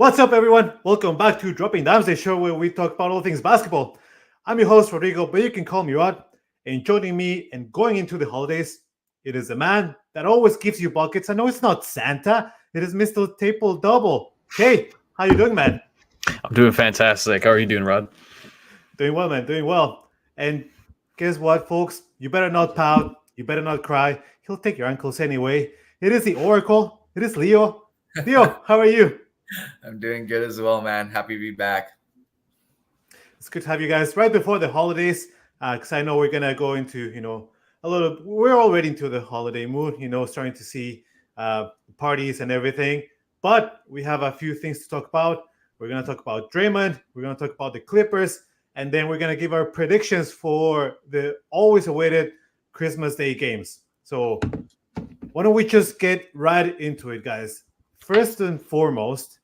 What's up, everyone? Welcome back to Dropping Dimes, a show where we talk about all things basketball. I'm your host, Rodrigo, but you can call me Rod. And joining me and going into the holidays, it is a man that always gives you buckets. I know it's not Santa, it is Mr. Triple Double. Hey, how you doing, man? I'm doing fantastic. How are you doing, Rod? Doing well, man, doing well. And guess what, folks? You better not pout, you better not cry. He'll take your ankles anyway. It is the Oracle, it is Leo. Leo, how are you? I'm doing good as well, man. Happy to be back. It's good to have you guys right before the holidays, because I know we're gonna go into a little. We're already into the holiday mood, starting to see parties and everything. But we have a few things to talk about. We're gonna talk about Draymond. We're gonna talk about the Clippers, and then we're gonna give our predictions for the always awaited Christmas Day games. So why don't we just get right into it, guys? First and foremost,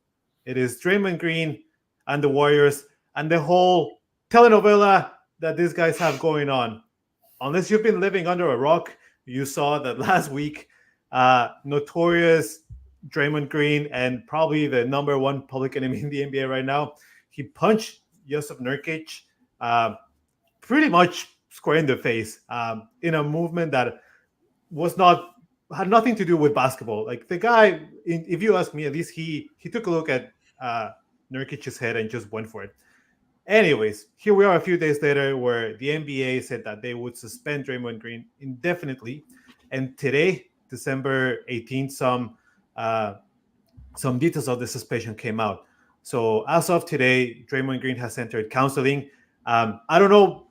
it is Draymond Green and the Warriors and the whole telenovela that these guys have going on. Unless you've been living under a rock, you saw that last week, notorious Draymond Green and probably the number one public enemy in the NBA right now, he punched Joseph Nurkic pretty much square in the face in a movement that was not had nothing to do with basketball. Like the guy, if you ask me, at least he took a look at Nurkic's head and just went for it. Anyways, here we are a few days later where the NBA said that they would suspend Draymond Green indefinitely. And today, December 18th, some details of the suspension came out. So as of today, Draymond Green has entered counseling. I don't know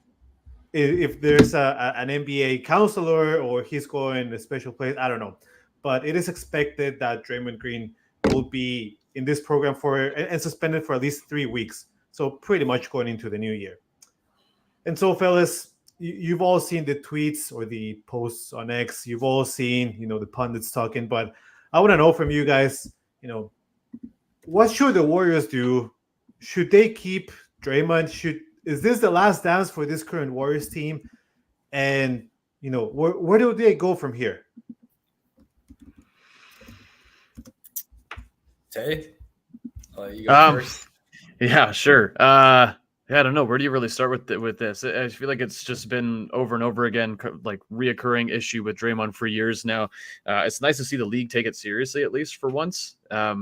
if there's an NBA counselor or he's going a special place. I don't know. But it is expected that Draymond Green will be in this program and suspended for at least 3 weeks. So pretty much going into the new year. And so, fellas, you've all seen the tweets or the posts on X. You've all seen, the pundits talking. But I want to know from you guys, what should the Warriors do? Should they keep Draymond? Is this the last dance for this current Warriors team? And, where do they go from here? Tay, you go first. Yeah, sure. I don't know. Where do you really start with this? I feel like it's just been over and over again, like reoccurring issue with Draymond for years now. It's nice to see the league take it seriously, at least for once. I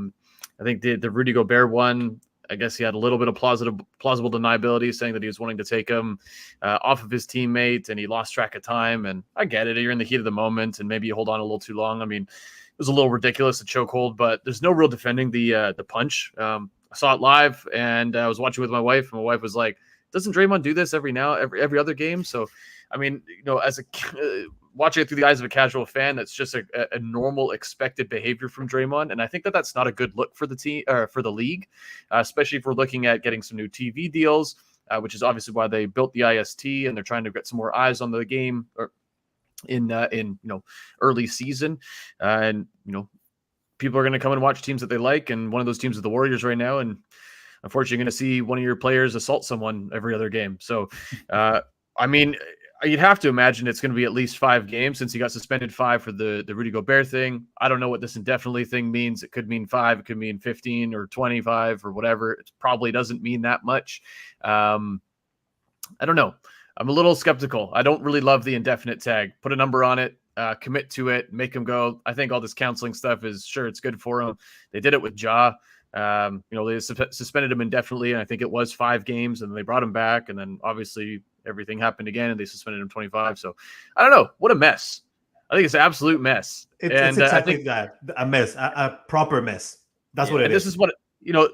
think the Rudy Gobert one, I guess he had a little bit of plausible deniability, saying that he was wanting to take him off of his teammate, and he lost track of time. And I get it. You're in the heat of the moment, and maybe you hold on a little too long. I mean, it was a little ridiculous, the chokehold, but there's no real defending the punch. I saw it live, and I was watching with my wife, and my wife was like, "Doesn't Draymond do this every other game?" So, I mean, as watching it through the eyes of a casual fan, that's just a normal expected behavior from Draymond, and I think that's not a good look for the team or for the league, especially if we're looking at getting some new TV deals, which is obviously why they built the IST, and they're trying to get some more eyes on the game or in early season, and people are going to come and watch teams that they like, and one of those teams is the Warriors right now, and unfortunately, you're going to see one of your players assault someone every other game. So, I mean, you'd have to imagine it's going to be at least 5 games since he got suspended 5 for the Rudy Gobert thing. I don't know what this indefinitely thing means. It could mean 5, it could mean 15 or 25 or whatever. It probably doesn't mean that much. I don't know. I'm a little skeptical. I don't really love the indefinite tag. Put a number on it. Commit to it, make him go. I think all this counseling stuff is sure it's good for him. They did it with Ja. They suspended him indefinitely, and I think it was 5 games, and they brought him back, and then obviously everything happened again, and they suspended him 25. So I don't know. What a mess. I think it's an absolute mess. It's exactly that. A mess, a proper mess. That's what it is.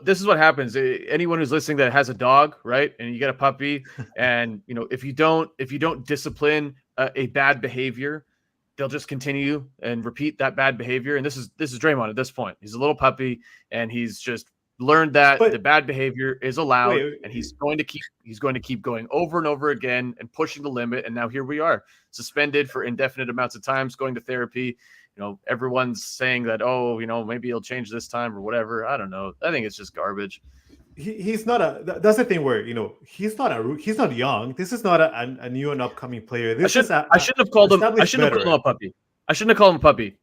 This is what happens. Anyone who's listening that has a dog, right, and you get a puppy, and if you don't discipline a bad behavior, they'll just continue and repeat that bad behavior. And this is Draymond at this point. He's a little puppy, and he's just learned that the bad behavior is allowed, and he's going to keep going over and over again and pushing the limit. And now here we are, suspended for indefinite amounts of times, going to therapy. Everyone's saying that, maybe he'll change this time or whatever. I don't know. I think it's just garbage. He's not that's the thing where he's not young. This is not a new and upcoming player. I shouldn't have called him a puppy. I shouldn't have called him a puppy.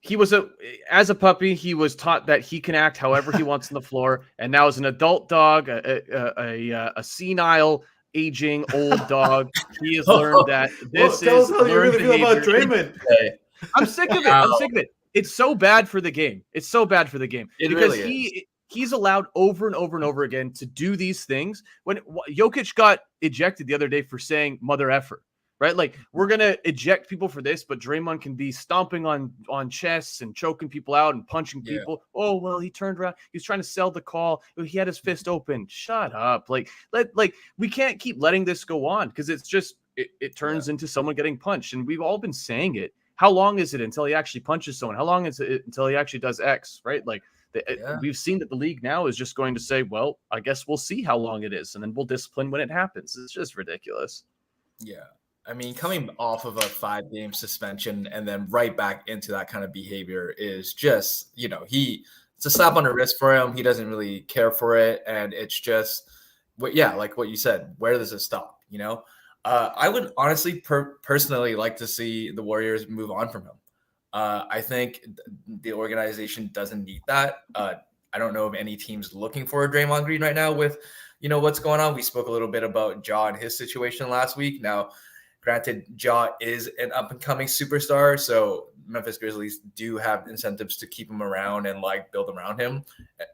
As a puppy, he was taught that he can act however he wants on the floor, and now as an adult dog, a senile, aging, old dog, he has learned that Well, this tell us is how you learned really feel about behavior. Draymond. I'm sick of it. I'm sick of it. It's so bad for the game. It's so bad for the game It because really he's allowed over and over and over again to do these things. When Jokic got ejected the other day for saying "mother effer," right? Like we're gonna eject people for this, but Draymond can be stomping on chests and choking people out and punching Yeah. people. Oh well, he turned around. He was trying to sell the call. He had his fist open. Shut up. Like we can't keep letting this go on because it's just it turns into someone getting punched, and we've all been saying it. How long is it until he actually punches someone? How long is it until he actually does X, right? Like we've seen that the league now is just going to say, well, I guess we'll see how long it is, and then we'll discipline when it happens. It's just ridiculous. Yeah. I mean, coming off of a 5-game suspension and then right back into that kind of behavior is just, it's a slap on the wrist for him. He doesn't really care for it. And it's just, like what you said, where does it stop? I would honestly personally like to see the Warriors move on from him. I think the organization doesn't need that. I don't know of any teams looking for a Draymond Green right now with, what's going on. We spoke a little bit about Ja and his situation last week. Now, granted, Ja is an up-and-coming superstar, so Memphis Grizzlies do have incentives to keep him around and build around him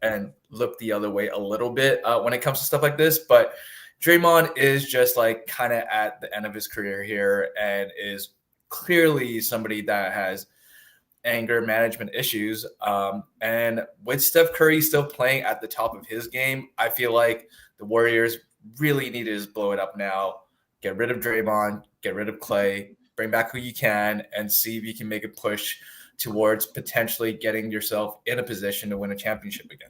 and look the other way a little bit when it comes to stuff like this. But Draymond is just kind of at the end of his career here and is clearly somebody that has anger management issues. And with Steph Curry still playing at the top of his game, I feel like the Warriors really need to just blow it up now. Get rid of Draymond, get rid of Clay, bring back who you can, and see if you can make a push towards potentially getting yourself in a position to win a championship again.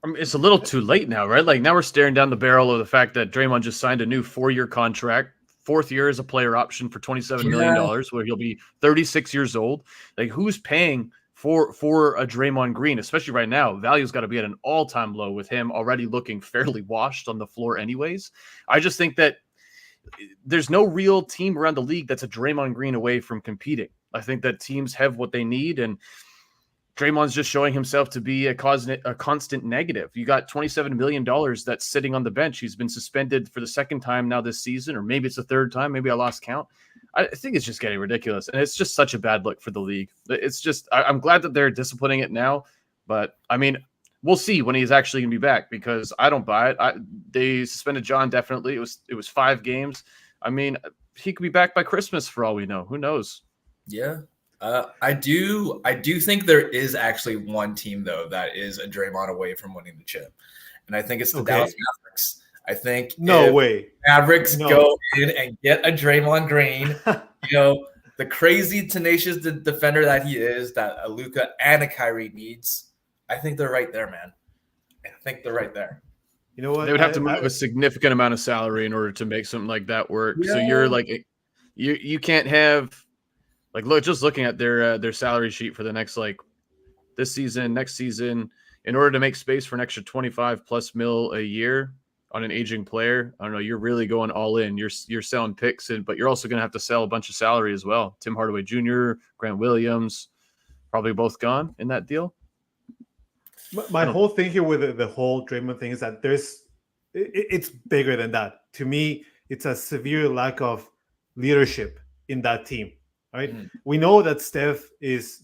I mean, it's a little too late now, right? Like now we're staring down the barrel of the fact that Draymond just signed a new 4-year contract. 4th year is a player option for $27 million, where he'll be 36 years old. Like who's paying for a Draymond Green, especially right now? Value's got to be at an all-time low with him already looking fairly washed on the floor anyways. I just think that there's no real team around the league that's a Draymond Green away from competing. I think that teams have what they need, and Draymond's just showing himself to be a constant negative. You got $27 million that's sitting on the bench. He's been suspended for the 2nd time now this season, or maybe it's the 3rd time. Maybe I lost count. I think it's just getting ridiculous, and it's just such a bad look for the league. It's just I'm glad that they're disciplining it now, but I mean, we'll see when he's actually going to be back because I don't buy it. They suspended John definitely. It was 5 games. I mean, he could be back by Christmas for all we know. Who knows? Yeah. I do think there is actually one team though that is a Draymond away from winning the chip, and I think it's the Dallas Mavericks. I think Mavericks go in and get a Draymond Green, the crazy tenacious defender that he is, that a Luka and a Kyrie needs. I think they're right there, man. I think they're right there. You know what? They would have to move a significant amount of salary in order to make something like that work. Yeah. So you're like, you can't have. Look, just looking at their salary sheet for the next this season, next season, in order to make space for an extra 25+ mil a year on an aging player, I don't know. You're really going all in. You're selling picks, but you're also going to have to sell a bunch of salary as well. Tim Hardaway Jr., Grant Williams, probably both gone in that deal. My whole thing here with the whole Draymond thing is that it's bigger than that. To me, it's a severe lack of leadership in that team. Right? Mm-hmm. We know that Steph is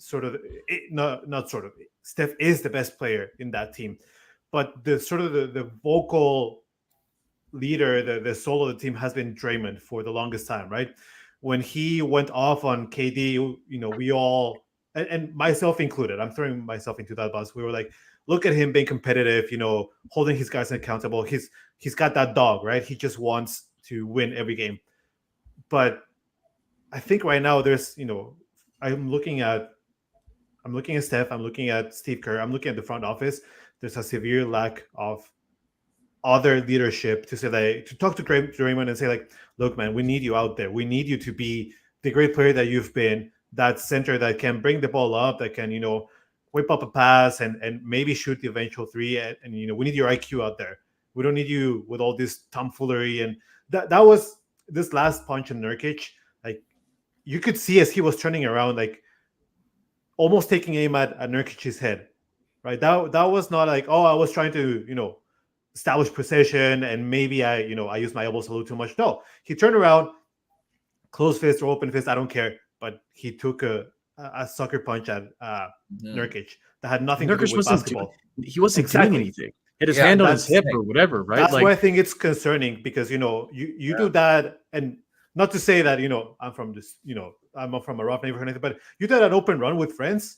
Steph is the best player in that team, but the vocal leader, the soul of the team has been Draymond for the longest time, right? When he went off on KD, we all, and myself included, I'm throwing myself into that bus. We were like, look at him being competitive, holding his guys accountable. He's got that dog, right? He just wants to win every game, but I think right now there's, I'm looking at Steph, I'm looking at Steve Kerr, I'm looking at the front office. There's a severe lack of other leadership to talk to Draymond and say look, man, we need you out there. We need you to be the great player that you've been, that center that can bring the ball up, that can, whip up a pass and maybe shoot the eventual 3. And we need your IQ out there. We don't need you with all this tomfoolery. And that was this last punch in Nurkic. You could see as he was turning around, almost taking aim at Nurkic's head, right? That was not like, oh, I was trying to, establish position and maybe I used my elbows a little too much. No, he turned around, closed fist or open fist, I don't care, but he took a sucker punch at Nurkic that had nothing to do Nurkic with wasn't basketball. he wasn't doing anything. He had his Yeah, hand on his that's hip the or whatever, right? That's Like, why I think it's concerning because you do that, and not to say that I'm from this, I'm from a rough neighborhood or anything, but you did an open run with friends,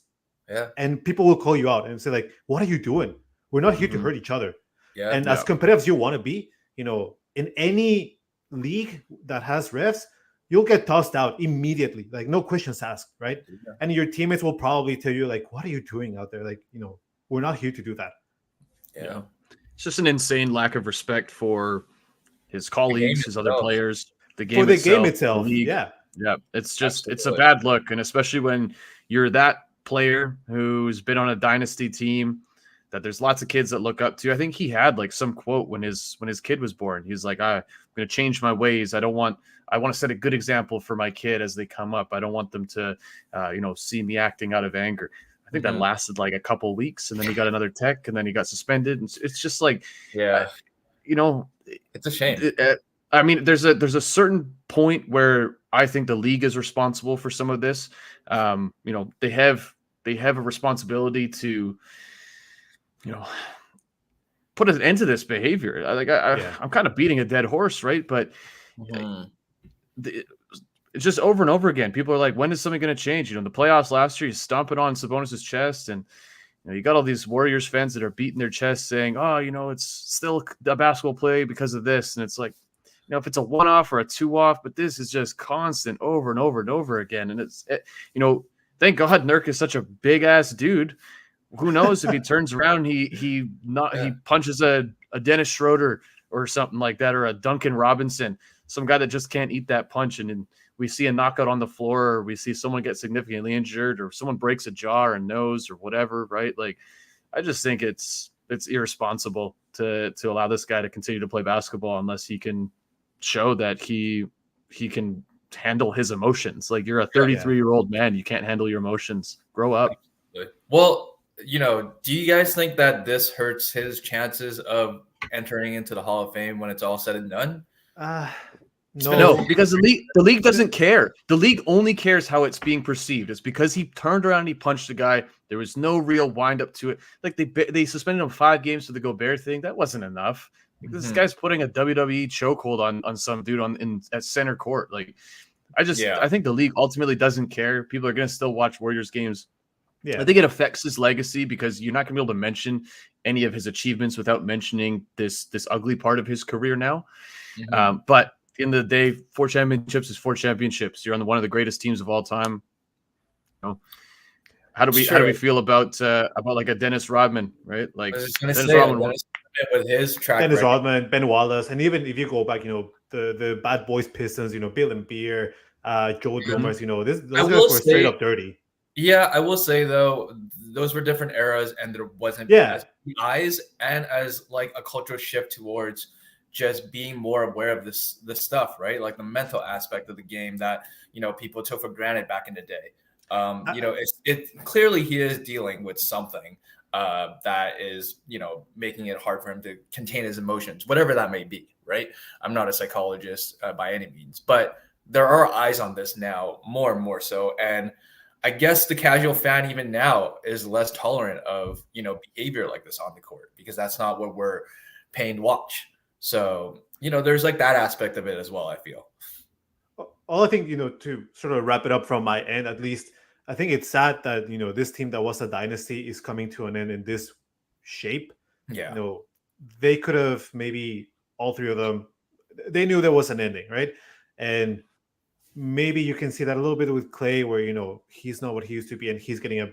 Yeah. and people will call you out and say like, "What are you doing? We're not here to Mhm. hurt each other." Yeah. And Yeah. as competitive as you want to be, in any league that has refs, you'll get tossed out immediately, like no questions asked, right? Yeah. And your teammates will probably tell you like, "What are you doing out there? Like, we're not here to do that." Yeah. it's just an insane lack of respect for his colleagues, his other itself. players, the game For the itself, game itself, the league. yeah. Yeah, it's just it's a Absolutely. bad look, and especially when you're that player who's been on a dynasty team that there's lots of kids that look up to. I think he had like some quote when his kid was born. He's like, I'm going to change my ways. I want to set a good example for my kid as they come up. I don't want them to see me acting out of anger. I think that lasted like a couple of weeks, and then he got another tech, and then he got suspended. And it's just like, Yeah. It's a shame. I mean, there's a certain point where I think the league is responsible for some of this. They have a responsibility to, put an end to this behavior. I'm kind of beating a dead horse, right? But it's just over and over again. People are like, when is something going to change? The playoffs last year, he's stomping on Sabonis's chest, and you got all these Warriors fans that are beating their chest saying, oh, it's still a basketball play because of this. And it's like, if it's a one-off or a two-off, but this is just constant over and over and over again. And thank God Nurk is such a big-ass dude. Who knows if he turns around and he punches a Dennis Schroeder or something like that, or a Duncan Robinson, some guy that just can't eat that punch, and we see a knockout on the floor, or we see someone get significantly injured, or someone breaks a jaw or nose or whatever, right? Like, I just think it's irresponsible to allow this guy to continue to play basketball unless he can show that he can handle his emotions. Like, you're a 33-year-old man, you can't handle your emotions. Grow up. Well, do you guys think that this hurts his chances of entering into the Hall of Fame when it's all said and done? No, because the league doesn't care. The league only cares how it's being perceived. It's because he turned around and he punched the guy. There was no real wind up to it. Like, they suspended him 5 games for the Gobert thing. That wasn't enough. This guy's putting a WWE chokehold on some dude at center court. Like, I think the league ultimately doesn't care. People are going to still watch Warriors games. Yeah. I think it affects his legacy because you're not going to be able to mention any of his achievements without mentioning this ugly part of his career now. But in the day, 4 championships is 4 championships. You're on one of the greatest teams of all time. How do we feel about like a Dennis Rodman, right? Like, Dennis Rodman with his track Dennis Rodman, Ben Wallace, and even if you go back, the Bad Boys Pistons, Bill and Beer, Joe Dumars, those guys were straight up dirty. Yeah, I will say though, those were different eras, and there wasn't as many eyes and as like a cultural shift towards just being more aware of this stuff, right? Like the mental aspect of the game that people took for granted back in the day. It clearly he is dealing with something that is making it hard for him to contain his emotions, whatever that may be, right? I'm not a psychologist by any means, but there are eyes on this now, more and more so, and I guess the casual fan even now is less tolerant of, behavior like this on the court because that's not what we're paying to watch. So, there's like that aspect of it as well, I feel. All I think, to sort of wrap it up from my end, at least, I think it's sad that, this team that was a dynasty is coming to an end in this shape. Yeah. They could have maybe all 3 of them, they knew there was an ending, right? And maybe you can see that a little bit with Clay where, he's not what he used to be and he's getting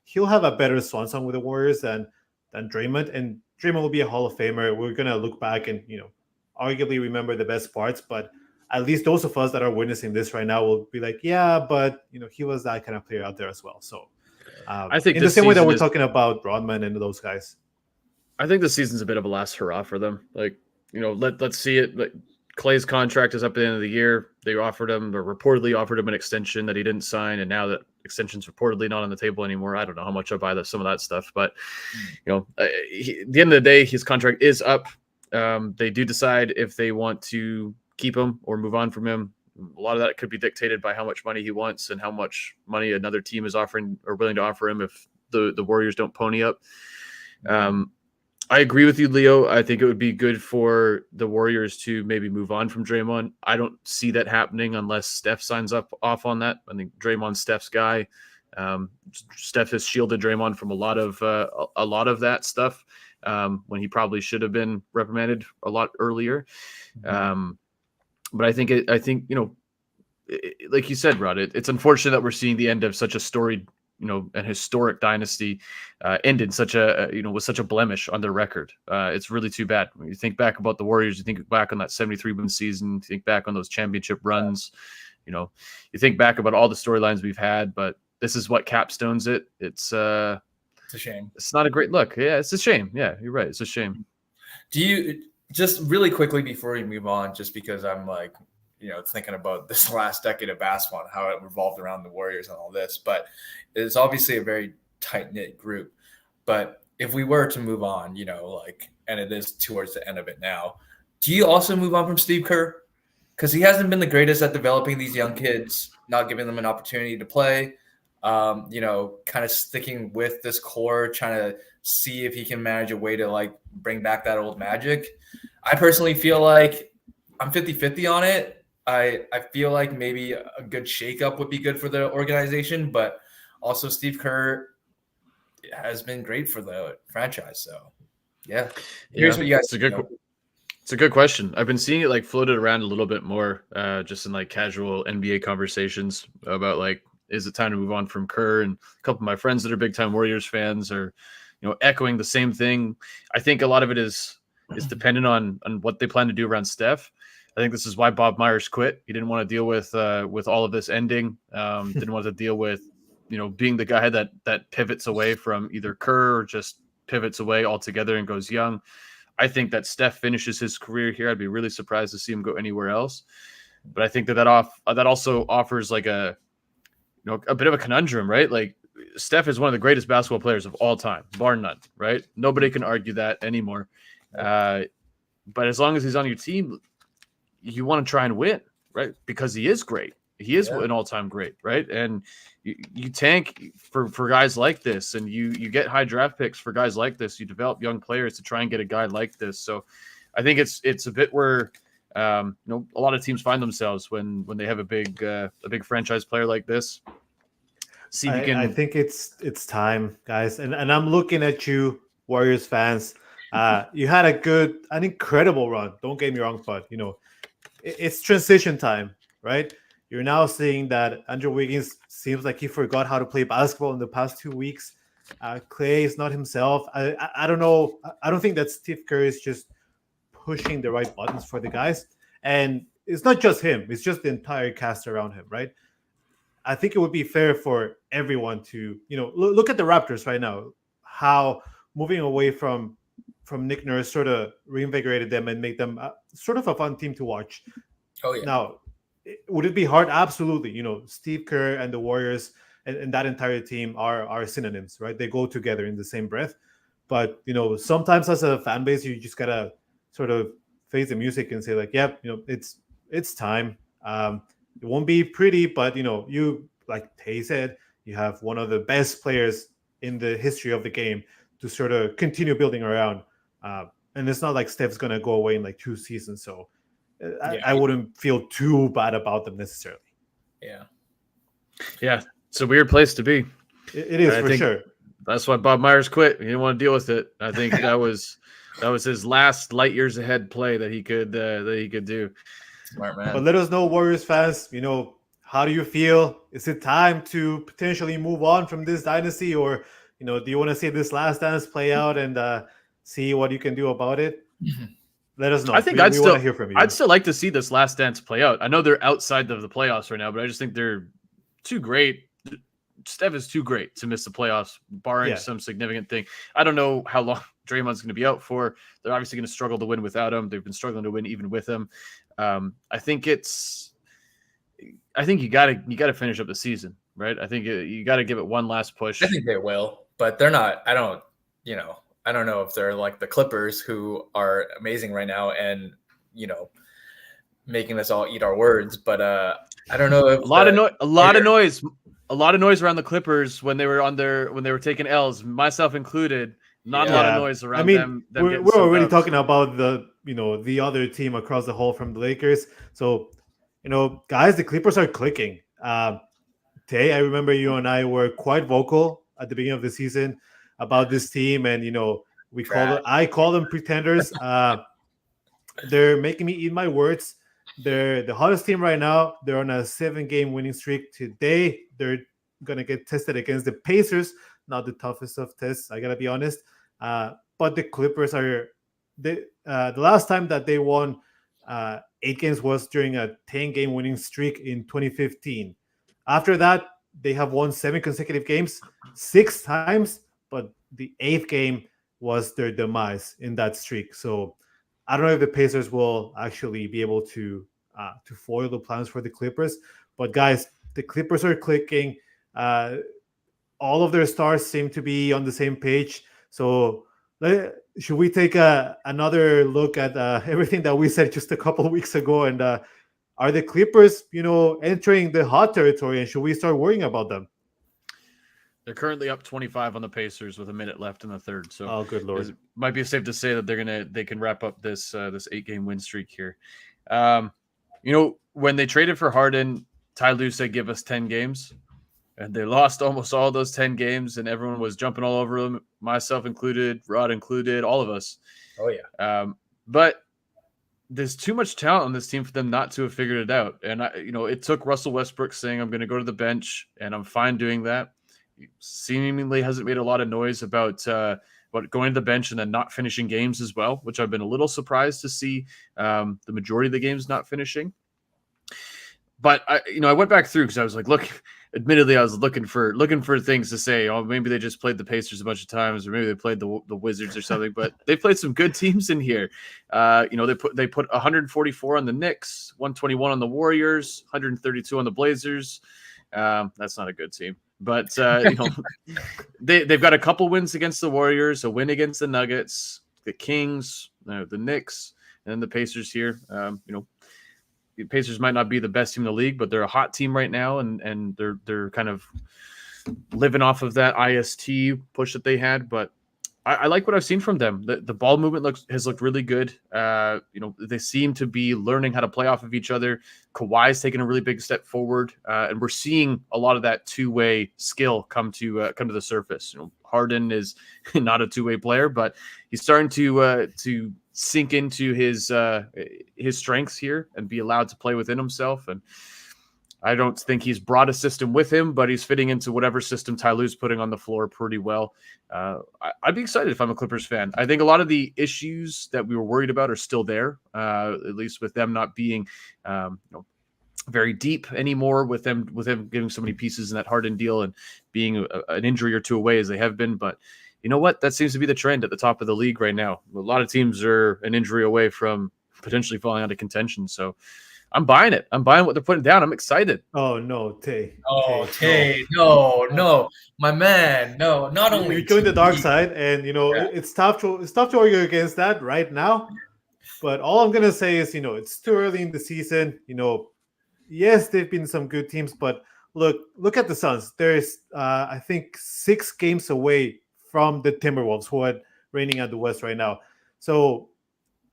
he'll have a better swan song with the Warriors than Draymond, and Draymond will be a Hall of Famer. We're going to look back and, arguably remember the best parts, but at least those of us that are witnessing this right now will be like, yeah, but, he was that kind of player out there as well. So I think in the same way that we're talking about Rodman and those guys. I think this season's a bit of a last hurrah for them. Like, let's see it. Like, Clay's contract is up at the end of the year. They offered him, or reportedly offered him, an extension that he didn't sign, and now that extension's reportedly not on the table anymore. I don't know how much I buy some of that stuff, but at the end of the day, his contract is up. They do decide if they want to keep him or move on from him. A lot of that could be dictated by how much money he wants and how much money another team is offering or willing to offer him if the Warriors don't pony up. I agree with you, Leo. I think it would be good for the Warriors to maybe move on from Draymond. I don't see that happening unless Steph signs off on that. I think Draymond's Steph's guy. Steph has shielded Draymond from a lot of that stuff when he probably should have been reprimanded a lot earlier. But I think like you said, Rod, it's unfortunate that we're seeing the end of such a storied, an historic dynasty end in such a, with such a blemish on their record. It's really too bad. When you think back about the Warriors, you think back on that 73-win season, you think back on those championship runs, you think back about all the storylines we've had, but this is what capstones it. It's a shame. It's not a great look. Yeah, it's a shame. Yeah, you're right. It's a shame. Do you, just really quickly before we move on, just because I'm like, thinking about this last decade of basketball and how it revolved around the Warriors and all this, but it's obviously a very tight-knit group. But if we were to move on, and it is towards the end of it now, do you also move on from Steve Kerr? Because he hasn't been the greatest at developing these young kids, not giving them an opportunity to play, kind of sticking with this core, trying to see if he can manage a way to bring back that old magic. I personally feel like I'm 50-50 on it. I feel like maybe a good shakeup would be good for the organization, but also Steve Kerr has been great for the franchise. So, yeah. Here's what you guys It's a good question. I've been seeing it floated around a little bit more, just in casual NBA conversations about is it time to move on from Kerr? And a couple of my friends that are big time Warriors fans are, echoing the same thing. I think a lot of it is dependent on what they plan to do around Steph. I think this is why Bob Myers quit. He didn't want to deal with all of this ending. Didn't want to deal with, being the guy that pivots away from either Kerr or just pivots away altogether and goes young. I think that Steph finishes his career here. I'd be really surprised to see him go anywhere else. But I think that also offers a bit of a conundrum, right? Steph is one of the greatest basketball players of all time, bar none, right? Nobody can argue that anymore. But as long as he's on your team, you want to try and win, right? Because he is great. He is an all-time great, right? And you tank for guys like this, and you get high draft picks for guys like this. You develop young players to try and get a guy like this. So I think it's a bit where a lot of teams find themselves when they have a big franchise player like this. I think it's time, guys, and I'm looking at you, Warriors fans. You had an incredible run. Don't get me wrong, but it's transition time, right? You're now seeing that Andrew Wiggins seems like he forgot how to play basketball in the past 2 weeks. Clay is not himself. I don't know. I don't think that Steve Kerr is just pushing the right buttons for the guys. And it's not just him. It's just the entire cast around him, right? I think it would be fair for everyone to, look at the Raptors right now. How moving away from Nick Nurse sort of reinvigorated them and made them sort of a fun team to watch. Oh, yeah. Now, would it be hard? Absolutely. Steve Kerr and the Warriors and that entire team are synonyms, right? They go together in the same breath. But, sometimes as a fan base, you just got to sort of face the music and say it's time. It won't be pretty, but, you, like Tay said, you have one of the best players in the history of the game to sort of continue building around. And it's not like Steph's going to go away in 2 seasons. So I wouldn't feel too bad about them necessarily. Yeah. Yeah. It's a weird place to be. It is, for sure. That's why Bob Myers quit. He didn't want to deal with it. I think that was his last light years ahead play that he could do. Smart man. But let us know, Warriors fans, how do you feel? Is it time to potentially move on from this dynasty, or do you want to see this last dance play out and see what you can do about it? Let us know. I think we want to hear from you. I'd still like to see this last dance play out. I know they're outside of the playoffs right now, but I just think they're two great Steph is too great to miss the playoffs, barring Yeah. some significant thing. I don't know how long Draymond's going to be out for. They're obviously going to struggle to win without him. They've been struggling to win even with him. I think you gotta finish up the season, right? I think you got to give it one last push. I think they will, but they're not. I don't know if they're like the Clippers, who are amazing right now and making us all eat our words. But I don't know if a lot of noise around the Clippers when they were taking L's, myself incled. Not a lot of noise around them. We're already talking about the other team across the hall from the Lakers. So, guys, the Clippers are clicking. Tay, I remember you and I were quite vocal at the beginning of the season about this team, and I call them pretenders. They're making me eat my words. They're the hottest team right now. They're on a 7-game winning streak. Today, they're gonna get tested against the Pacers. Not the toughest of tests, I gotta be honest. But the Clippers are the last time that they won 8 games was during a 10-game winning streak in 2015. After that, they have won 7 consecutive games 6 times, but the 8th game was their demise in that streak. So I don't know if the Pacers will actually be able to foil the plans for the Clippers. But guys, the Clippers are clicking. All of their stars seem to be on the same page. So should we take another look at everything that we said just a couple of weeks ago? And are the Clippers, entering the hot territory? And should we start worrying about them? They're currently up 25 on the Pacers with a minute left in the third. So, oh, good Lord. It might be safe to say that they can wrap up this 8-game win streak here. When they traded for Harden, Ty Lue said, give us 10 games. And they lost almost all those 10 games, and everyone was jumping all over them, myself included, Rod included, all of us. Oh, yeah. But there's too much talent on this team for them not to have figured it out. And, it took Russell Westbrook saying, I'm going to go to the bench, and I'm fine doing that. He seemingly hasn't made a lot of noise about going to the bench and then not finishing games as well, which I've been a little surprised to see the majority of the games not finishing. But I went back through because I was like, look, admittedly, I was looking for things to say. Oh, maybe they just played the Pacers a bunch of times, or maybe they played the Wizards or something. But they played some good teams in here. They put 144 on the Knicks, 121 on the Warriors, 132 on the Blazers. That's not a good team. But they've got a couple wins against the Warriors, a win against the Nuggets, the Kings, the Knicks, and then the Pacers here. The Pacers might not be the best team in the league, but they're a hot team right now, and they're kind of living off of that IST push that they had. But I like what I've seen from them. The ball movement has looked really good. They seem to be learning how to play off of each other. Kawhi's taken a really big step forward, and we're seeing a lot of that two-way skill come to the surface. Harden is not a two-way player, but he's starting to sink into his strengths here and be allowed to play within himself. And I don't think he's brought a system with him, but he's fitting into whatever system Ty Lue's putting on the floor pretty well. I'd be excited if I'm a Clippers fan. I think a lot of the issues that we were worried about are still there, at least with them not being very deep anymore, with them giving so many pieces in that Harden deal and being an injury or two away as they have been. But you know what? That seems to be the trend at the top of the league right now. A lot of teams are an injury away from potentially falling out of contention. So I'm buying it. I'm buying what they're putting down. I'm excited. Oh, no, Tay. Oh, Tay. No. My man. No, not only. You joined the dark side, and, it's tough to argue against that right now. But all I'm going to say is, it's too early in the season. Yes, they've been some good teams, but look at the Suns. There's, I think, 6 games away from the Timberwolves, who are reigning at the West right now. So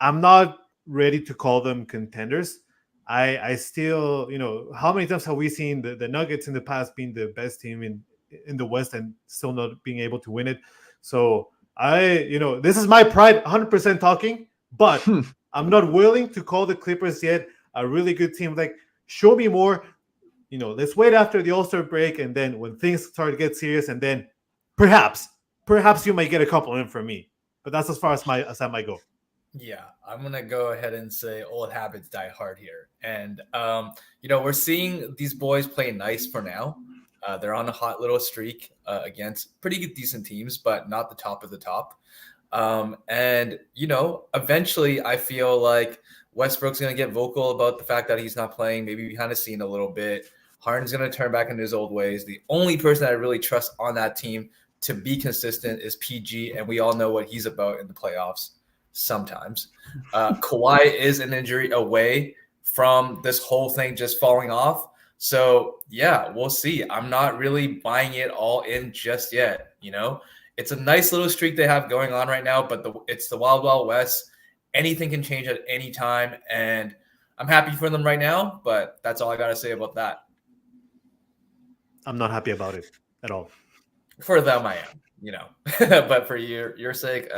I'm not ready to call them contenders. I still, how many times have we seen the Nuggets in the past being the best team in the West and still not being able to win it? So this is my pride 100% talking, but I'm not willing to call the Clippers yet a really good team. Like, show me more. Let's wait after the All-Star break, and then when things start to get serious, and then perhaps you might get a couple in from me. But that's as far as I might go. Yeah, I'm going to go ahead and say old habits die hard here. And, we're seeing these boys play nice for now. They're on a hot little streak against pretty good, decent teams, but not the top of the top. And, eventually I feel like Westbrook's going to get vocal about the fact that he's not playing, maybe behind the scene a little bit. Harden's going to turn back into his old ways. The only person that I really trust on that team to be consistent is PG, and we all know what he's about in the playoffs sometimes. Kawhi is an injury away from this whole thing just falling off. So, yeah, we'll see. I'm not really buying it all in just yet, It's a nice little streak they have going on right now, but it's the Wild Wild West. Anything can change at any time, and I'm happy for them right now, but that's all I got to say about that. I'm not happy about it at all. For them, I am, but for your sake,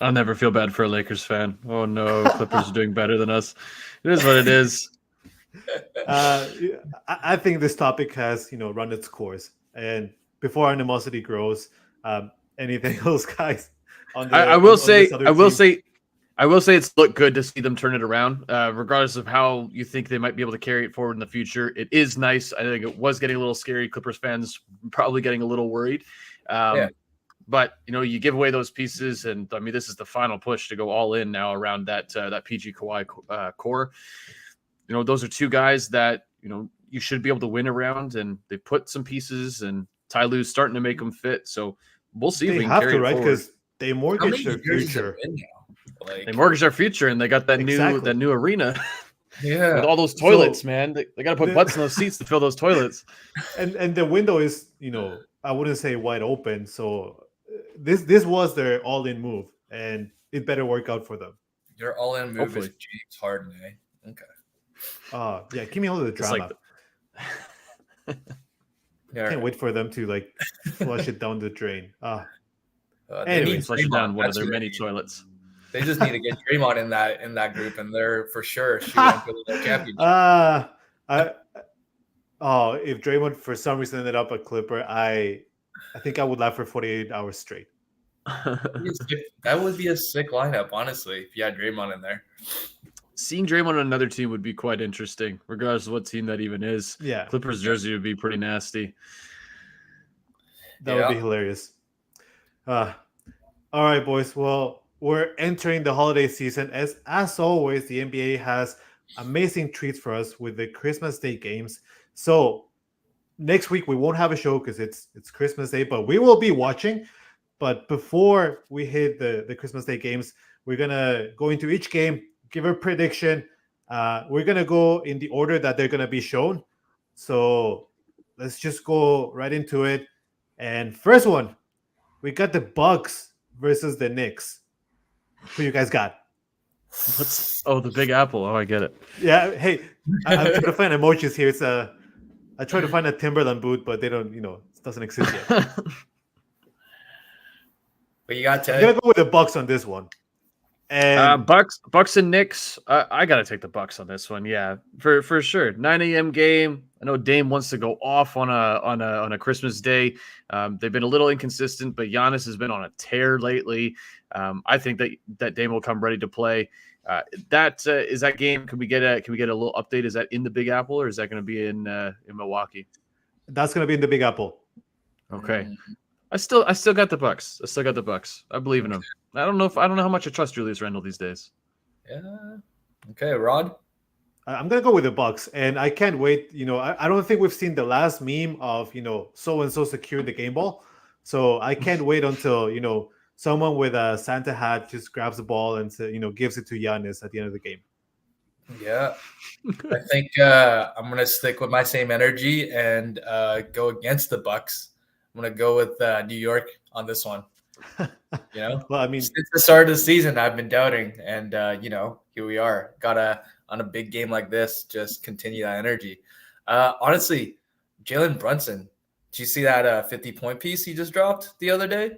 I'll never feel bad for a Lakers fan. Oh no, Clippers are doing better than us. It is what it is. I think this topic has, run its course, and before animosity grows, anything else, guys? I will say it's looked good to see them turn it around, regardless of how you think they might be able to carry it forward in the future. It is nice. I think it was getting a little scary. Clippers fans probably getting a little worried. But you give away those pieces, and I mean, this is the final push to go all in now around that PG Kawhi core. Those are two guys that you should be able to win around, and they put some pieces, and Ty Lue's starting to make them fit. So we'll see. They if we can have carry to, it right? forward. Because they mortgage their future. They mortgage our future, and they got that new arena. Yeah, with all those toilets, man. They got to put butts in those seats to fill those toilets. And the window is, I wouldn't say wide open. So this was their all-in move, and it better work out for them. Your all-in move Hopefully. is James Harden, eh? Okay. Yeah, give me all of the drama. Can't wait for them to flush it down the drain. Anyway, flush it down one of their many toilets. They just need to get Draymond in that group, and they're for sure shooting for the championship. If Draymond for some reason ended up a Clipper, I think I would laugh for 48 hours straight. That would be a sick lineup, honestly, if you had Draymond in there. Seeing Draymond on another team would be quite interesting, regardless of what team that even is. Yeah. Clippers jersey would be pretty nasty. That would be hilarious. All right, boys. Well, we're entering the holiday season. As always, the NBA has amazing treats for us with the Christmas Day games. So next week we won't have a show because it's Christmas Day, but we will be watching. But before we hit the Christmas Day games, we're gonna go into each game, give a prediction. We're gonna go in the order that they're gonna be shown. So let's just go right into it. And first one, we got the Bucks versus the Knicks. Who you guys got? The Big Apple? Oh, I get it. Yeah. Hey, I'm trying to find emojis here. It's I tried to find a Timberland boot, but they don't. It doesn't exist yet. But you got to. I'm gonna go with the Bucks on this one. And Bucks and Knicks. I gotta take the Bucks on this one. Yeah, for sure. 9 a.m. game. I know Dame wants to go off on a Christmas Day. They've been a little inconsistent, but Giannis has been on a tear lately. I think that Dame will come ready to play. Is that game. Can we get a little update? Is that in the Big Apple or is that going to be in Milwaukee? That's going to be in the Big Apple. Okay. I still got the Bucks. I believe in them. I don't know how much I trust Julius Randle these days. Yeah. Okay, Rod. I'm gonna go with the Bucks, and I can't wait. I don't think we've seen the last meme of so and so secured the game ball, so I can't wait until someone with a Santa hat just grabs the ball and gives it to Giannis at the end of the game. Yeah, I think I'm gonna stick with my same energy and go against the Bucks. I'm gonna go with New York on this one. Well, I mean, since the start of the season, I've been doubting, and here we are. On a big game like this, just continue that energy. Honestly, Jalen Brunson, did you see that 50-point piece he just dropped the other day?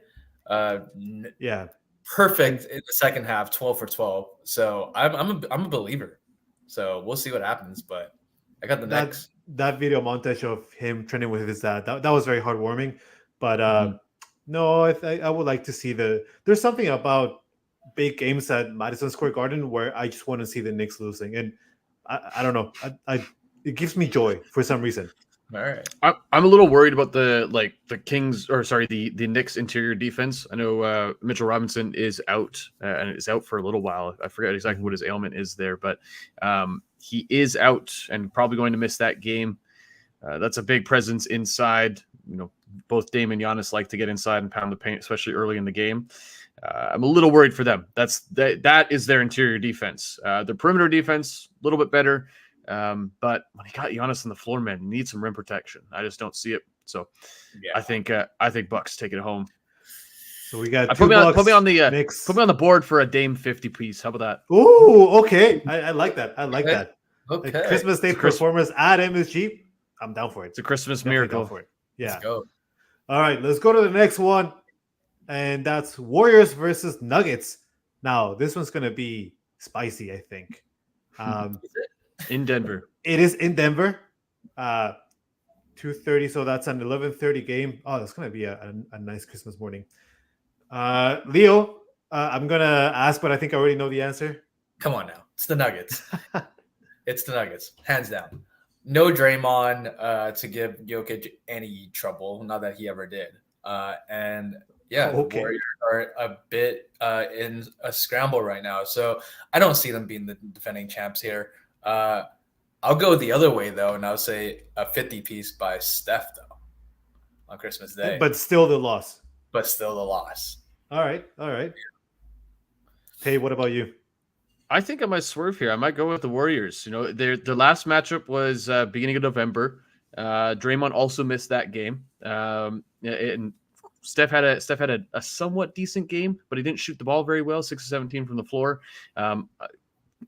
Yeah, perfect in the second half, 12 for 12. So I'm a believer. So we'll see what happens, but I got the Knicks. That video montage of him training with his dad, that was very heartwarming. But no, I would like to see there's something about big games at Madison Square Garden where I just want to see the Knicks losing. And I don't know. it gives me joy for some reason. All right. I'm a little worried about the Knicks interior defense. I know Mitchell Robinson is out and is out for a little while. I forget exactly what his ailment is there, but he is out and probably going to miss that game. That's a big presence inside. Both Dame and Giannis like to get inside and pound the paint, especially early in the game. I'm a little worried for them. That is their interior defense. Their perimeter defense a little bit better. But when he got Giannis on the floor, man, he needs some rim protection. I just don't see it. So Yeah. I think Bucks take it home. So we got put me on Knicks. Put me on the board for a Dame 50 piece. How about that? Ooh, okay. I like that. I like that. Okay. Like Christmas Day performance at MSG. I'm down for it. It's a Christmas Definitely miracle. down for it. Yeah. Let's go. All right, let's go to the next one. And that's Warriors versus Nuggets. Now, this one's going to be spicy, I think. In Denver. It is in Denver. 2:30, so that's an 11:30 game. Oh, that's going to be a nice Christmas morning. Leo, I'm going to ask, but I think I already know the answer. Come on now. It's the Nuggets. It's the Nuggets. Hands down. No Draymond to give Jokic any trouble. Not that he ever did. And yeah, Okay. the Warriors are a bit in a scramble right now. So I don't see them being the defending champs here. I'll go the other way, though, and I'll say a 50 piece by Steph, though, on Christmas Day. But still the loss. But still the loss. All right. Hey, what about you? I think I might swerve here. I might go with the Warriors. Their last matchup was beginning of November. Draymond also missed that game. And Steph had a somewhat decent game, but he didn't shoot the ball very well. 6 of 17 from the floor.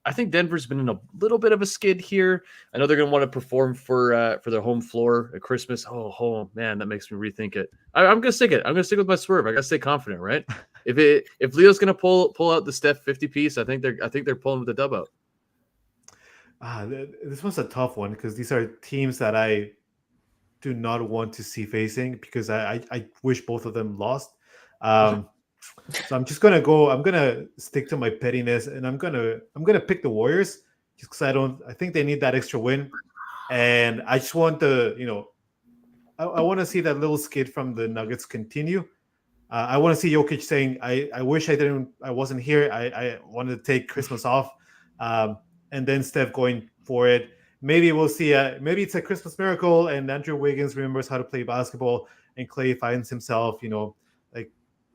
I think Denver's been in a little bit of a skid here. I know they're going to want to perform for their home floor at Christmas. Oh man, that makes me rethink it. I'm going to stick it. I'm going to stick with my swerve. I got to stay confident, right? If Leo's going to pull out the Steph 50 piece, I think they're pulling with the dub out. This one's a tough one because these are teams that I do not want to see facing because I wish both of them lost. So I'm just gonna go. I'm gonna stick to my pettiness, and I'm gonna pick the Warriors just because I think they need that extra win, and I just want I want to see that little skid from the Nuggets continue. I want to see Jokic saying, "I wish I wasn't here. I wanted to take Christmas off," and then Steph going for it. Maybe we'll see. Maybe it's a Christmas miracle, and Andrew Wiggins remembers how to play basketball, and Klay finds himself, like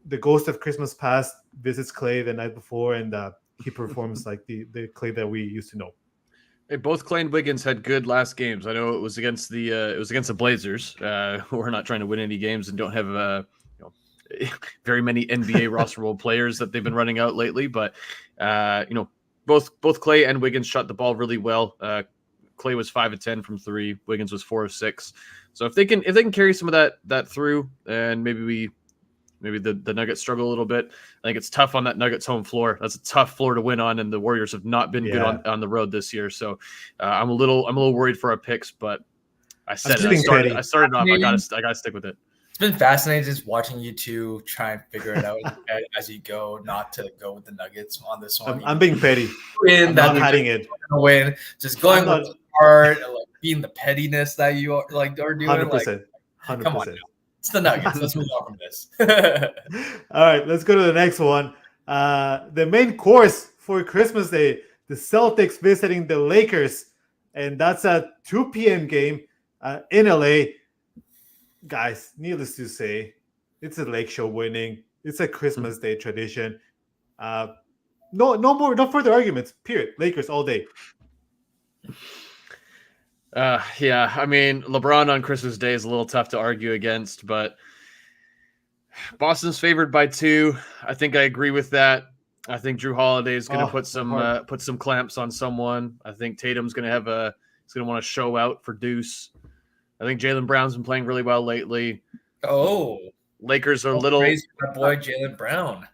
the ghost of Christmas past visits Klay the night before, and he performs like the Klay that we used to know. Hey, both Klay and Wiggins had good last games. I know it was against the Blazers, who are not trying to win any games and don't have very many NBA rosterable players that they've been running out lately. But both Klay and Wiggins shot the ball really well. Klay was 5 of 10 from 3. Wiggins was 4 of 6. So if they can carry some of that through, and maybe the Nuggets struggle a little bit. I think it's tough on that Nuggets home floor. That's a tough floor to win on, and the Warriors have not been good on the road this year. So I'm a little worried for our picks, but I started off. I gotta stick with it. It's been fascinating just watching you two try and figure it out as you go, not to go with the Nuggets on this one. I'm being petty. I'm not hiding it. Win, just going with the heart, like being the pettiness that you are doing. 100%. 100%. Come on now. It's the Nuggets. Let's move on from this. All right, let's go to the next one. The main course for Christmas Day, the Celtics visiting the Lakers, and that's a 2 p.m. game in LA. Guys, needless to say, it's a Lake Show winning. It's a Christmas Day tradition. No further arguments. Period. Lakers all day. Yeah, I mean, LeBron on Christmas Day is a little tough to argue against, but Boston's favored by 2. I think I agree with that. I think Drew Holiday is going to put some clamps on someone. I think Tatum's going to want to show out for Deuce. I think Jaylen Brown's been playing really well lately. Oh, Lakers are a little crazy for my boy Jaylen Brown.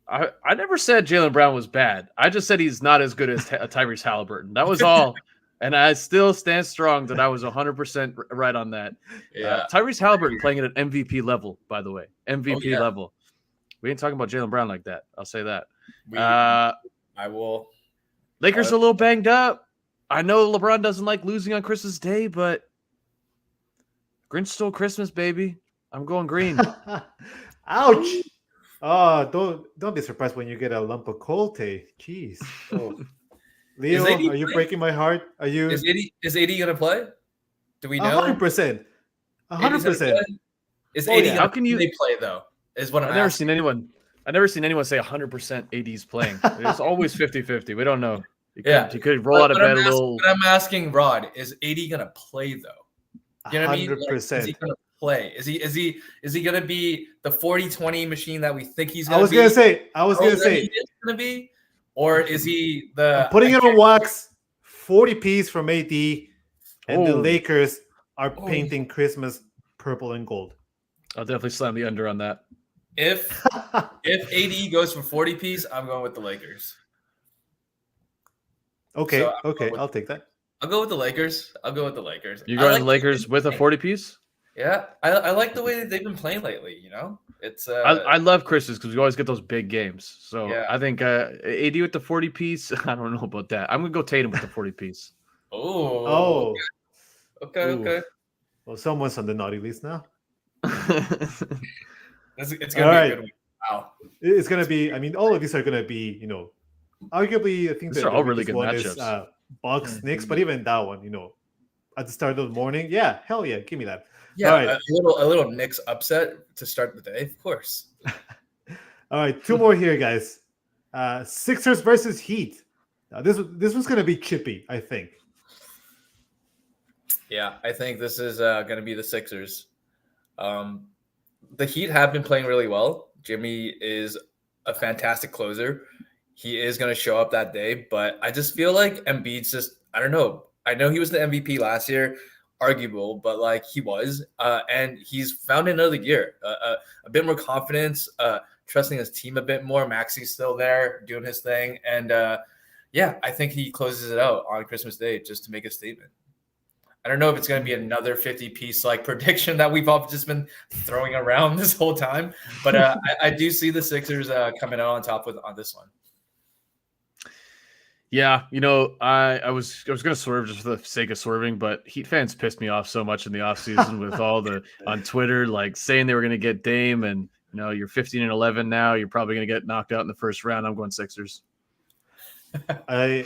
I never said Jaylen Brown was bad. I just said he's not as good as Tyrese Halliburton. That was all. And I still stand strong that I was 100% right on that. Yeah. Tyrese Halliburton playing at an MVP level, by the way. MVP level. We ain't talking about Jaylen Brown like that. I'll say that. I will. Lakers are a little banged up. I know LeBron doesn't like losing on Christmas Day, but Grinch stole Christmas, baby. I'm going green. Ouch! Oh, don't be surprised when you get a lump of Colte. Jeez. Oh. Leo, AD are you breaking my heart? Are you Is AD gonna play? Do we know? 100%? 100%. Is Oh, AD yeah. gonna How can you- play though? Is what I'm I've never asking. seen anyone say 100% AD's playing. It's always 50-50. We don't know. He Yeah. could roll out of bed a little. But I'm asking Rod, is AD gonna play though? You know what I mean? Like, is he 100%. gonna play? Is he gonna be the 40-20 machine that we think he's gonna I was be? gonna say. He is gonna be, or is he the I'm putting it on wax. 40 piece from AD, and the Oh. Lakers are Oh. painting Christmas purple and gold. I'll definitely slam the under on that. If AD goes for 40 piece, I'm going with the Lakers. Okay, So, okay, I'll take that. I'll go with the Lakers. You I going like Lakers with a 40 piece? Yeah, I like the way that they've been playing lately. You know, it's I love Christmas because we always get those big games. So Yeah. I think AD with the 40 piece. I don't know about that. I'm gonna go Tatum with the 40 piece. Oh, okay. Ooh. well, someone's on the naughty list now. It's All gonna be right. a good week. Wow. It's gonna be. I mean, all of these are gonna be. Arguably, I think These the are all really biggest good one is matchups. Bucks Knicks, but even that one, at the start of the morning, yeah, hell yeah, give me that. Yeah, All right. a little Knicks upset to start the day, of course. All right, two more here, guys. Sixers versus Heat. This one's gonna be chippy, I think. Yeah, I think this is going to be the Sixers. The Heat have been playing really well. Jimmy is a fantastic closer. He is going to show up that day, but I just feel like Embiid's just, I don't know. I know he was the MVP last year, arguable, but like he was, and he's found another gear, a bit more confidence, trusting his team a bit more. Maxi's still there doing his thing, and yeah, I think he closes it out on Christmas Day just to make a statement. I don't know if it's going to be another 50-piece like prediction that we've all just been throwing around this whole time, but I do see the Sixers coming out on top on this one. Yeah, I was going to swerve just for the sake of swerving, but Heat fans pissed me off so much in the offseason with all the on Twitter like saying they were going to get Dame, and you're 15-11 now. You're probably going to get knocked out in the first round. I'm going Sixers. I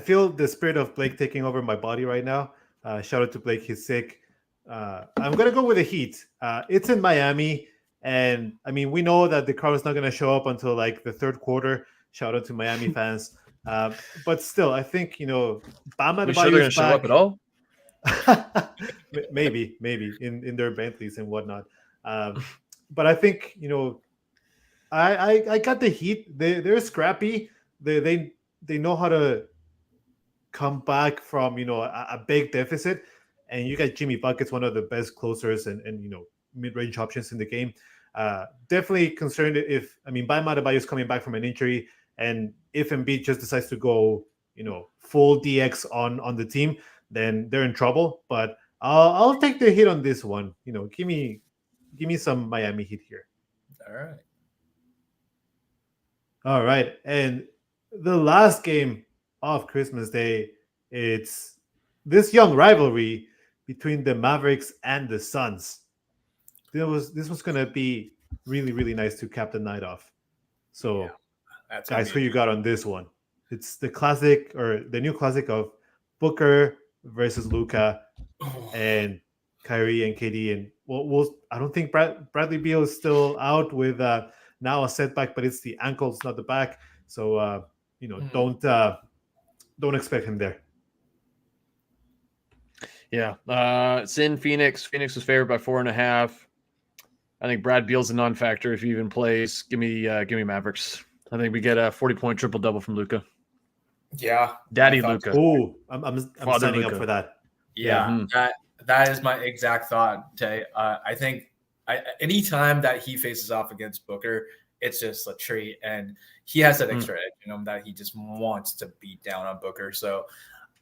feel the spirit of Blake taking over my body right now. Shout out to Blake, he's sick. I'm gonna go with the Heat. It's in Miami, and I mean we know that the crowd is not gonna show up until like the third quarter. Shout out to Miami fans. But still, I think Bam Are you sure they're going to show up at all? maybe in their Bentleys and whatnot. But I think I got the Heat. They're scrappy. They know how to come back from a big deficit, and you got Jimmy Buckets, one of the best closers and mid-range options in the game. Definitely concerned if Bam Adebayo is coming back from an injury, and if Embiid just decides to go full DX on the team, then they're in trouble. But I'll take the hit on this one. Give me some Miami Heat here. All right, and the last game of Christmas Day, it's this young rivalry between the Mavericks and the Suns. This was gonna be really, really nice to cap the night off. So, guys, who you got on this one? It's the classic or the new classic of Booker versus Luka and Kyrie and KD. And I don't think Bradley Beal is still out with now a setback, but it's the ankles, not the back. So don't expect him there. Yeah, it's in Phoenix. Phoenix was favored by 4.5. I think Brad Beal's a non-factor if he even plays. Give me Mavericks. I think we get a 40-point triple-double from Luka. Yeah, Daddy Luka. Oh, I'm signing up for that. Yeah, that is my exact thought, Tay. I think anytime that he faces off against Booker, it's just a treat, and he has that extra edge in him that he just wants to beat down on Booker. So,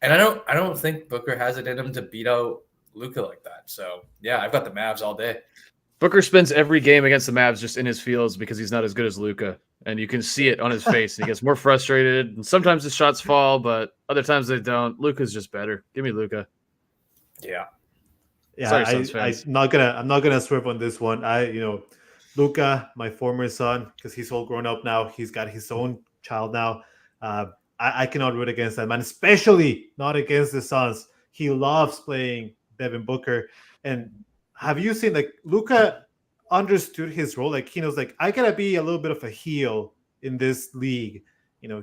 and I don't think Booker has it in him to beat out Luka like that. So, yeah, I've got the Mavs all day. Booker spends every game against the Mavs just in his feels because he's not as good as Luka. and you can see it on his face. And he gets more frustrated, and sometimes the shots fall, but other times they don't. Luka's just better. Give me Luka. Yeah. Yeah, Sorry, Suns fans. I'm not gonna swerve on this one. Luca, my former son, because he's all grown up now. He's got his own child now. I cannot root against that man, especially not against the Suns. He loves playing Devin Booker. And have you seen, like, Luca understood his role? Like, he knows, like, I gotta be a little bit of a heel in this league.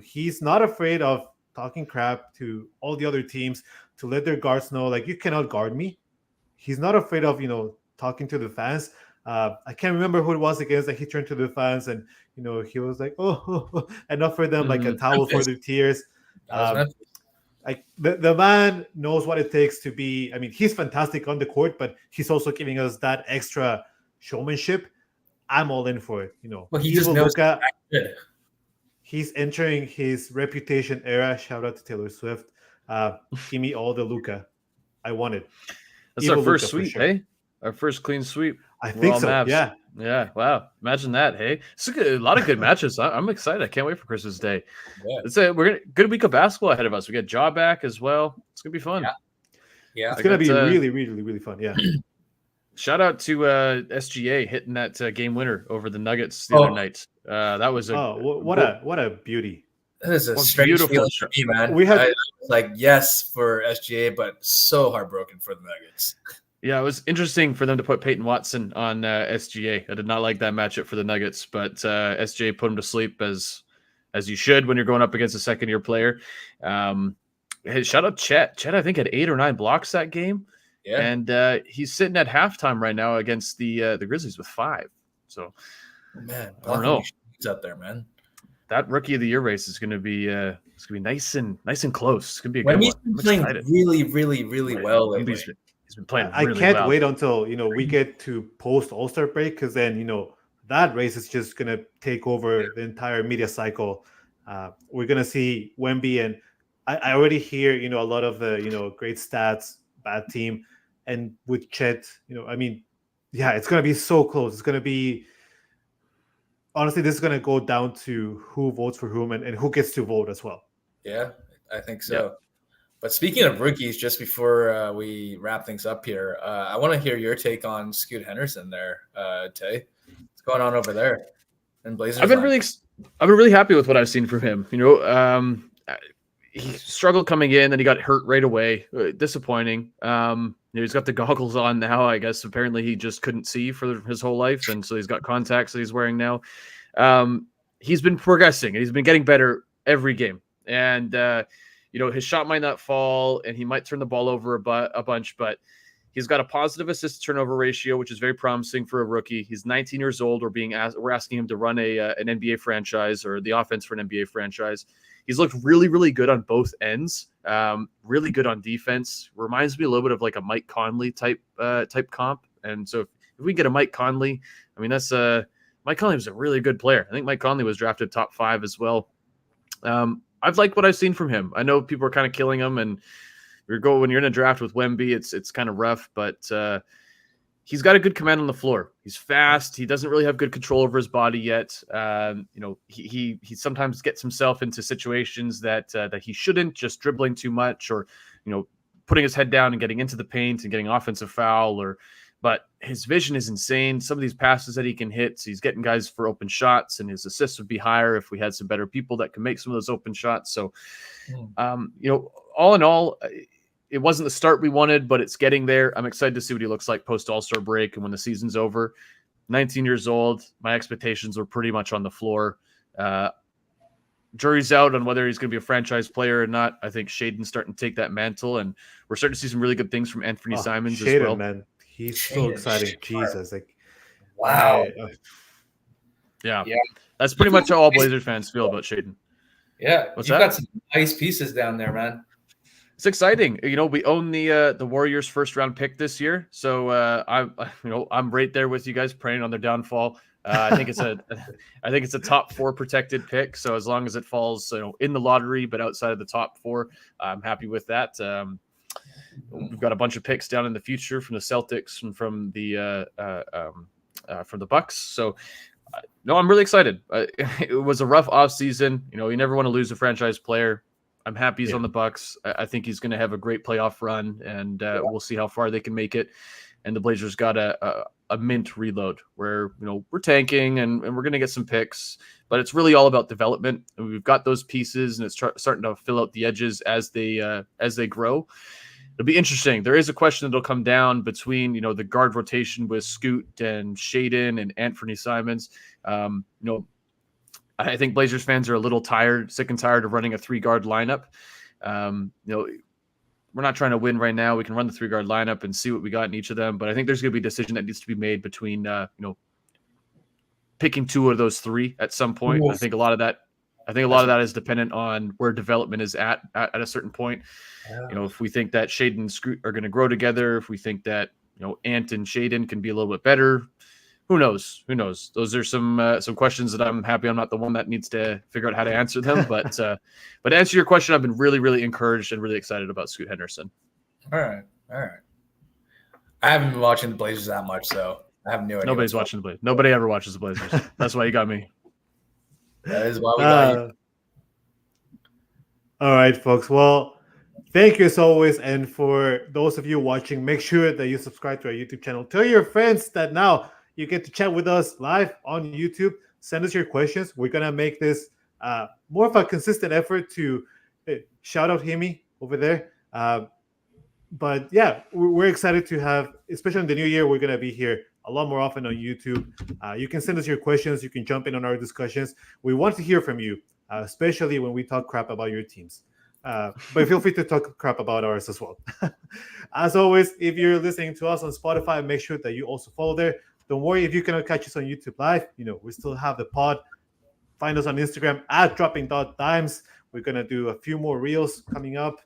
He's not afraid of talking crap to all the other teams, to let their guards know, like, you cannot guard me. He's not afraid of, talking to the fans. I can't remember who it was against that he turned to the fans and, he was like, oh, and offered them like a towel for their tears. Like the man knows what it takes to be. I mean, he's fantastic on the court, but he's also giving us that extra showmanship. I'm all in for it. Well, he just knows Luka, he's entering his reputation era. Shout out to Taylor Swift. Give me all the Luka. I want it. That's our first sweep, hey? Our first clean sweep. I think so. Mavs. Yeah. Yeah. Wow. Imagine that. Hey, it's a lot of good matches. I'm excited. I can't wait for Christmas Day. Yeah. We're good week of basketball ahead of us. We got Ja back as well. It's gonna be fun. Yeah. It's gonna be really, really, really fun. Yeah. Shout out to SGA hitting that game winner over the Nuggets the other night. That was what a beauty. That is a strange feeling for me, man. I was like, yes for SGA, but so heartbroken for the Nuggets. Yeah, it was interesting for them to put Peyton Watson on SGA. I did not like that matchup for the Nuggets, but SGA put him to sleep as you should when you're going up against a second-year player. Hey, shout out Chet. Chet, I think, had 8 or 9 blocks that game. Yeah. And he's sitting at halftime right now against the Grizzlies with 5. So, man, I don't know. He's up there, man. That Rookie of the Year race is going to be nice and close. It's going to be a good one. He's been playing really, really, really well lately. He's been playing. I can't wait until we get to post All-Star break, because then that race is just going to take over the entire media cycle. We're going to see Wemby, and I already hear a lot of the great stats, bad team, and with Chet, it's going to be so close. It's going to be. Honestly, this is going to go down to who votes for whom and who gets to vote as well. Yeah, I think so. Yeah. But speaking of rookies, just before we wrap things up here, I want to hear your take on Scoot Henderson there, Tay. What's going on over there in Blazers? I've been really happy with what I've seen from him. He struggled coming in, and he got hurt right away. Disappointing. He's got the goggles on now. I guess apparently he just couldn't see for his whole life, and so he's got contacts that he's wearing now. He's been progressing, and he's been getting better every game. And his shot might not fall, and he might turn the ball over a bunch, but he's got a positive assist to turnover ratio, which is very promising for a rookie. He's 19 years old. We're asking him to run an NBA franchise, or the offense for an NBA franchise. He's looked really, really good on both ends. Really good on defense. Reminds me a little bit of like a Mike Conley type comp. And so if we get a Mike Conley, that's Mike Conley was a really good player. I think Mike Conley was drafted top 5 as well. I've liked what I've seen from him. I know people are kind of killing him, and when you're in a draft with Wemby, it's kind of rough, but he's got a good command on the floor. He's fast. He doesn't really have good control over his body yet. He sometimes gets himself into situations that he shouldn't, just dribbling too much, or putting his head down and getting into the paint and getting offensive foul. But his vision is insane. Some of these passes that he can hit, so he's getting guys for open shots, and his assists would be higher if we had some better people that can make some of those open shots. So, all in all, it wasn't the start we wanted, but it's getting there. I'm excited to see what he looks like post All-Star break and when the season's over. 19 years old. My expectations were pretty much on the floor. Jury's out on whether he's going to be a franchise player or not. I think Shaden's starting to take that mantle, and we're starting to see some really good things from Anthony Simons as well. Man. He's so exciting. Jesus. Wow. Yeah. That's pretty much how all Blazers fans feel about Shaden. Yeah. You've got some nice pieces down there, man. It's exciting. We own the Warriors' first round pick this year, so I'm right there with you guys, praying on their downfall. I think it's a top 4 protected pick. So as long as it falls in the lottery, but outside of the top 4, I'm happy with that. We've got a bunch of picks down in the future from the Celtics and from the Bucks. So No, I'm really excited. It was a rough offseason. You never want to lose a franchise player. I'm happy he's on the Bucks. I think he's going to have a great playoff run, and we'll see how far they can make it. And the Blazers got a mint reload where we're tanking and we're going to get some picks, but it's really all about development. And we've got those pieces, and it's starting to fill out the edges as they grow. It'll be interesting. There is a question that'll come down between the guard rotation with Scoot and Shaden and Anthony Simons. I think Blazers fans are a little sick and tired of running a 3-guard lineup. We're not trying to win right now. We can run the 3-guard lineup and see what we got in each of them. But I think there's going to be a decision that needs to be made between, picking 2 of those 3 at some point. I think a lot of that is dependent on where development is at a certain point. If we think that Shaden and Scoot are going to grow together, if we think that Ant and Shaden can be a little bit better, who knows? Those are some questions that I'm happy I'm not the one that needs to figure out how to answer them. But to answer your question, I've been really, really encouraged and really excited about Scoot Henderson. All right. I haven't been watching the Blazers that much, so I have no idea. Nobody's watching the Blazers. Nobody ever watches the Blazers. That's why you got me. That is why we got you. All right, folks. Well, thank you as always. And for those of you watching, make sure that you subscribe to our YouTube channel. Tell your friends that now you get to chat with us live on YouTube. Send us your questions. We're going to make this more of a consistent effort to shout out Himi over there. But yeah, we're excited to have, especially in the new year, we're going to be here a lot more often on YouTube. You can send us your questions. You can jump in on our discussions. We want to hear from you, especially when we talk crap about your teams. But feel free to talk crap about ours as well. As always, if you're listening to us on Spotify, make sure that you also follow there. Don't worry if you cannot catch us on YouTube Live. We still have the pod. Find us on Instagram at dropping.dimes. We're going to do a few more reels coming up.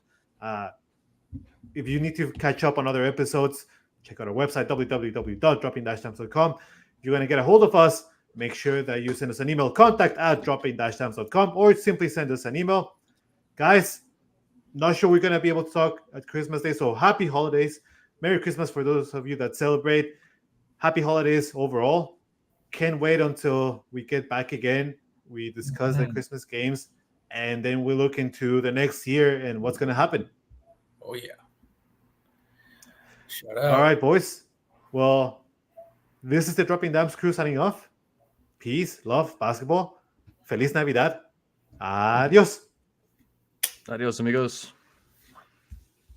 If you need to catch up on other episodes, check out our website, www.dropping-dimes.com. If you want to get a hold of us, make sure that you send us an email, contact@dropping-dimes.com, or simply send us an email. Guys, not sure we're going to be able to talk at Christmas Day, so happy holidays. Merry Christmas for those of you that celebrate. Happy holidays overall. Can't wait until we get back again. We discuss the Christmas games, and then we look into the next year and what's going to happen. Oh, yeah. Shut up. All right, boys. Well, this is the Dropping Dimes crew signing off. Peace, love, basketball. Feliz Navidad. Adios. Adios, amigos.